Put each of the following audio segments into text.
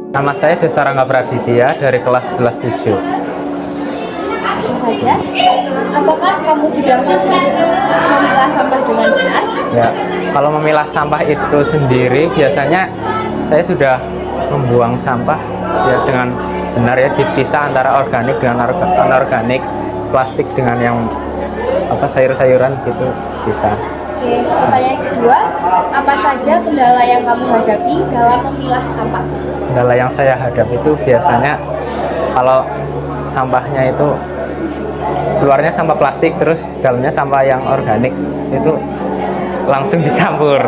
Nama saya Desta Rangga Praditya dari kelas 11-7. Langsung saja, apakah kamu sudah memilah sampah dengan benar? Ya, kalau memilah sampah itu sendiri biasanya saya sudah membuang sampah ya dengan benar ya, dipisah antara organik dengan anorganik, plastik dengan yang sayur-sayuran gitu bisa. Oke, pertanyaan kedua, apa saja kendala yang kamu hadapi dalam memilah sampah? Kendala yang saya hadapi itu biasanya kalau sampahnya itu keluarnya sampah plastik terus dalamnya sampah yang organik itu langsung dicampur.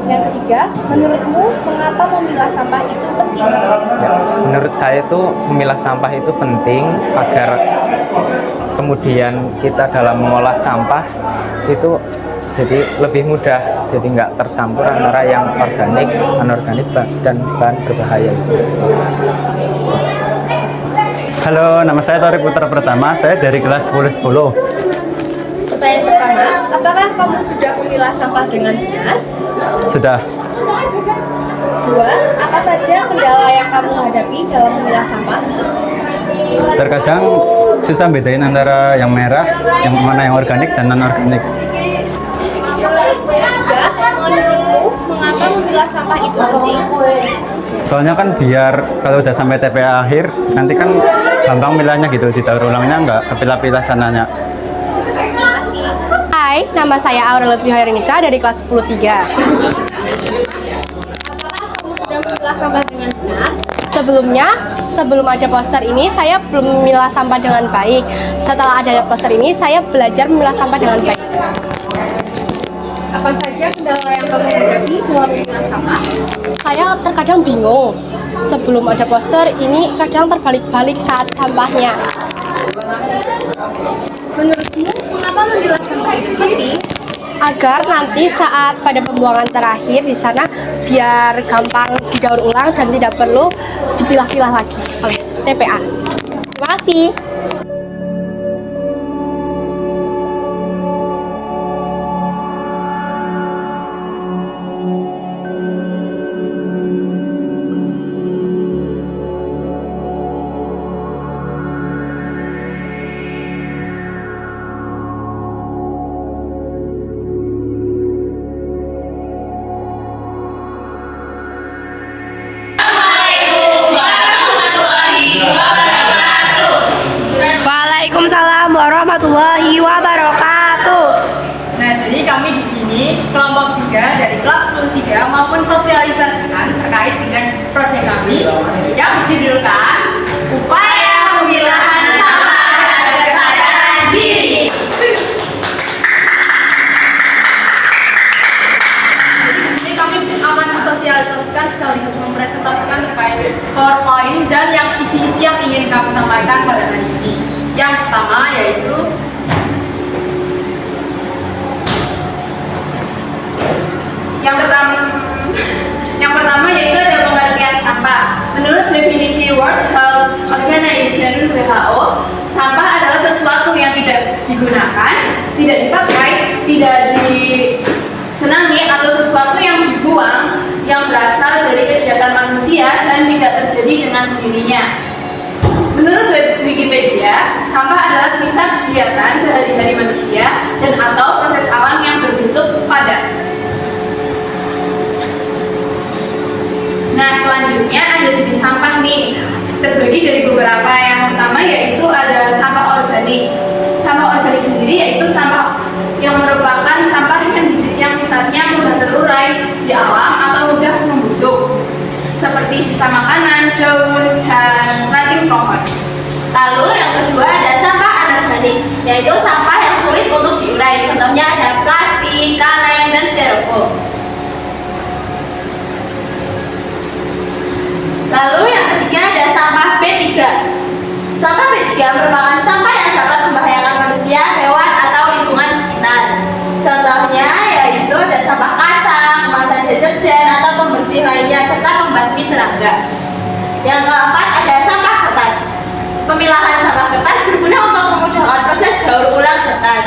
Yang ketiga, menurutmu mengapa memilah sampah itu penting? Ya, menurut saya itu memilah sampah itu penting agar kemudian kita dalam mengolah sampah itu jadi lebih mudah, jadi nggak tercampur antara yang organik, anorganik, dan bahan berbahaya itu. Halo, nama saya Tori Putra Pertama, saya dari kelas 10-10. Pertanyaan pertama, apakah kamu sudah memilah sampah dengan benar? Sudah. Dua, apa saja kendala yang kamu hadapi dalam memilah sampah? Terkadang susah bedain antara yang merah, yang mana yang organik dan non-organik. Tiga, menurutmu mengapa memilah sampah itu penting? Soalnya kan biar kalau udah sampai TPA akhir, nanti kan gampang milahnya gitu, didaur ulangnya nggak kepilah-pilah sananya. Hai, nama saya Aurel Hoirinisa dari kelas 10-3. Apakah kamu sudah memilah sampah dengan benar? Sebelumnya, sebelum ada poster ini, saya belum memilah sampah dengan baik. Setelah ada poster ini, saya belajar memilah sampah dengan baik. Apa saja kendala yang kamu hadapi dalam memilah sampah? Saya terkadang bingung. Sebelum ada poster ini, kadang terbalik-balik saat sampahnya. Menurutmu mengapa memilah sampah itu penting? Agar nanti saat pada pembuangan terakhir di sana, biar gampang didaur ulang dan tidak perlu dipilah-pilah lagi oleh TPA. Terima kasih. Waalaikumsalam warahmatullahi wabarakatuh. Nah, jadi kami di sini kelompok 3 dari kelas 10-3 mau mensosialisasikan terkait dengan proyek kami yang berjudulkan Upaya Pemilahan Sampah dan Kesadaran Diri. Jadi di sini kami akan mensosialisasikan sekaligus mempresentasikan terkait PowerPoint dan yang isi-isi yang ingin kami sampaikan pada hari ini. Yang pertama yaitu yang pertama yaitu ada pengertian sampah. Menurut definisi World Health Organization (WHO), sampah adalah sesuatu yang tidak digunakan, tidak dipakai, tidak disenangi atau sesuatu yang dibuang yang berasal dari kegiatan manusia dan tidak terjadi dengan sendirinya. Menurut Wikipedia, sampah adalah sisa kegiatan sehari-hari manusia dan atau proses alam yang berbentuk padat. Nah, selanjutnya ada jenis sampah nih, terbagi dari beberapa. Yang pertama yaitu ada sampah organik. Sampah organik sendiri yaitu sampah yang merupakan sampah yang sifatnya mudah terurai di alam atau mudah membusuk, seperti sisa makanan, daun, dan ranting pohon. Lalu yang kedua ada sampah anorganik, yaitu sampah yang sulit untuk diurai. Contohnya ada plastik, kaleng, dan styrofoam. Lalu yang ketiga ada sampah B3. Sampah B3 merupakan sampah yang dapat membahayakan manusia, hewan, atau lingkungan sekitar. Contohnya yaitu ada sampah kacang, kemasan deterjen, atau pembersih lainnya, serta pembasmi serangga. Yang keempat ada sampah kertas. Pemilahan sampah kertas berguna untuk memudahkan proses daur ulang kertas.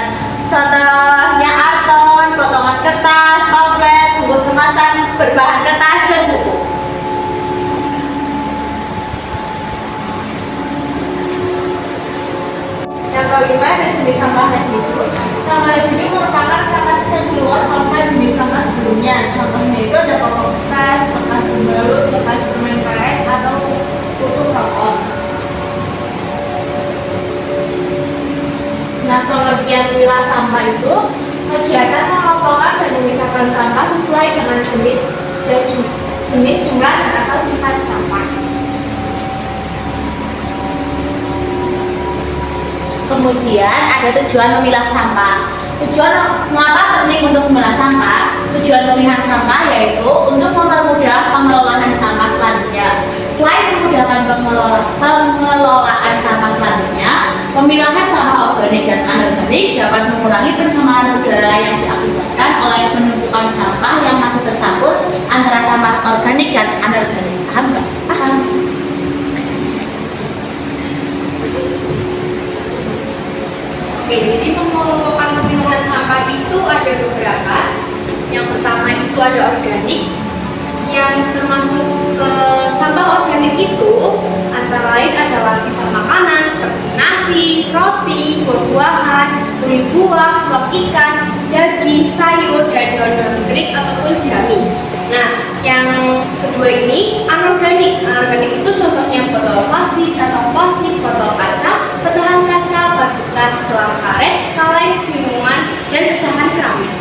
Contohnya karton, potongan kertas, pamflet, bungkus kemasan berbahan kertas, dan buku. sebelumnya. Contohnya itu ada popok bekas, bekas pembalut, bekas permen karet, atau putu rokok. Nah, pengertian pilah sampah itu kegiatan mengelompokkan dan memisahkan sampah sesuai dengan jenis dan jenis, jumlah, dan atau sifat sampah. Kemudian ada tujuan memilah sampah. Tujuan mengapa penting untuk memilah sampah? Tujuan pemilihan sampah yaitu untuk mempermudah pengelolaan sampah selanjutnya. Selain memudahkan pengelolaan sampah selanjutnya, pemilahan sampah organik dan anorganik dapat mengurangi pencemaran udara yang diakibatkan oleh penumpukan sampah yang masih tercampur antara sampah organik dan anorganik. Paham nggak? Paham. Oke, jadi pengelompokan pemilahan sampah itu ada beberapa. Yang pertama itu ada organik, yang termasuk ke sampah organik itu antara lain adalah sisa makanan seperti nasi, roti, buah-buahan, kulit buah, telur ikan, daging, sayur, dan daun-daun kering ataupun jerami. Nah, yang kedua ini anorganik. Anorganik itu contohnya botol plastik, kantong plastik, botol kaca, pecahan kaca, ban bekas, gelang karet, kaleng, minuman, dan pecahan keramik.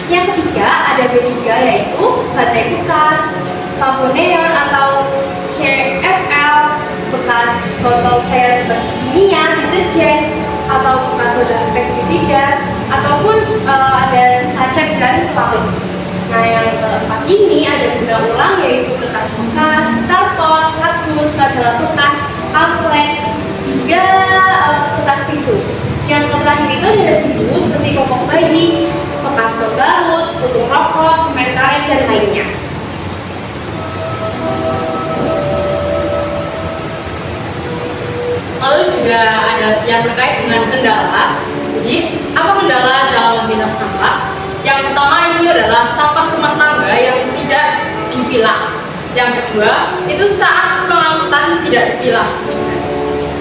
Yang ketiga ada B3 yaitu baterai bekas, lampu neon atau CFL, bekas botol cairan bersih kimia, deterjen, atau bekas soda pestisida, ataupun ada sisa cat dan pelarut. Nah, yang keempat ini ada guna ulang yaitu kertas bekas, karton, kardus, majalah bekas, pamflet, hingga kertas tisu. Yang terakhir itu ada residu seperti popok bayi, bekas pembalut, putung rokok, permen karet, dan lainnya. Lalu juga ada yang terkait dengan kendala. Jadi, apa kendala dalam memilah sampah? Yang pertama itu adalah sampah rumah tangga yang tidak dipilah. Yang kedua, itu saat pengangkutan tidak dipilah.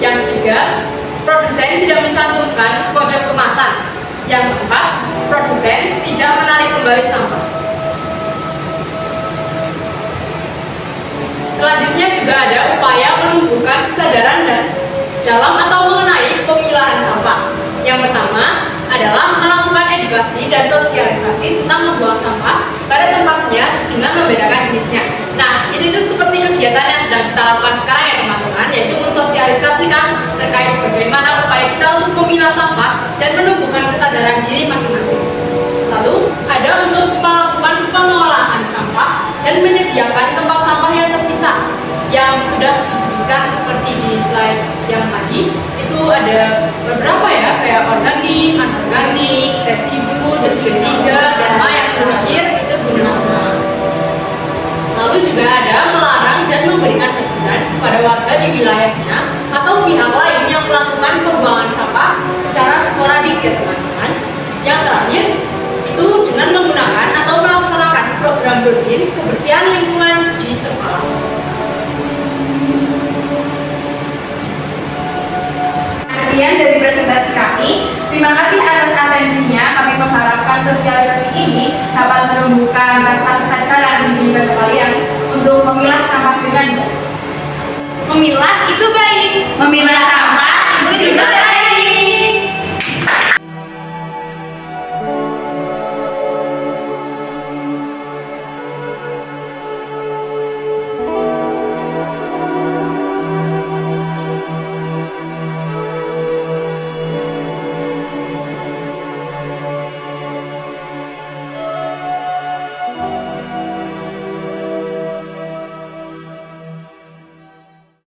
Yang ketiga, produsen tidak mencantumkan kode kemasan. Yang keempat, produsen tidak menarik kembali sampah. Selanjutnya juga ada upaya menumbuhkan kesadaran dalam atau mengenai pemilahan sampah. Yang pertama adalah melakukan edukasi dan sosialisasi tentang membuang sampah pada tempatnya dengan membedakan jenisnya. Nah, itu seperti kegiatan yang sedang kita lakukan sekarang ya teman-teman, yaitu mensosialisasikan terkait bagaimana upaya kita untuk memilah sampah dan menumbuhkan kesadaran diri masing-masing. Lalu ada untuk melakukan pengelolaan sampah dan menyediakan tempat sampah yang terpisah yang sudah disebutkan seperti di slide yang tadi. Itu ada beberapa ya, kayak organik, anorganik, residu, terus ketiga, sama yang terakhir itu guna. Lalu juga ada melarang dan memberikan teguran kepada warga di wilayahnya atau pihak lain yang melakukan pembuangan sampah secara sporadik ya teman-teman. Yang terakhir itu dengan menggunakan atau melaksanakan program rutin kebersihan lingkungan di sekolah. Sekian dari presentasi kami. Terima kasih atas atensinya. Kami mengharapkan sosialisasi ini dapat menumbuhkan rasa kesadaran di pada kalian untuk memilah sampah dengan baik. Memilah itu baik, memilah sampah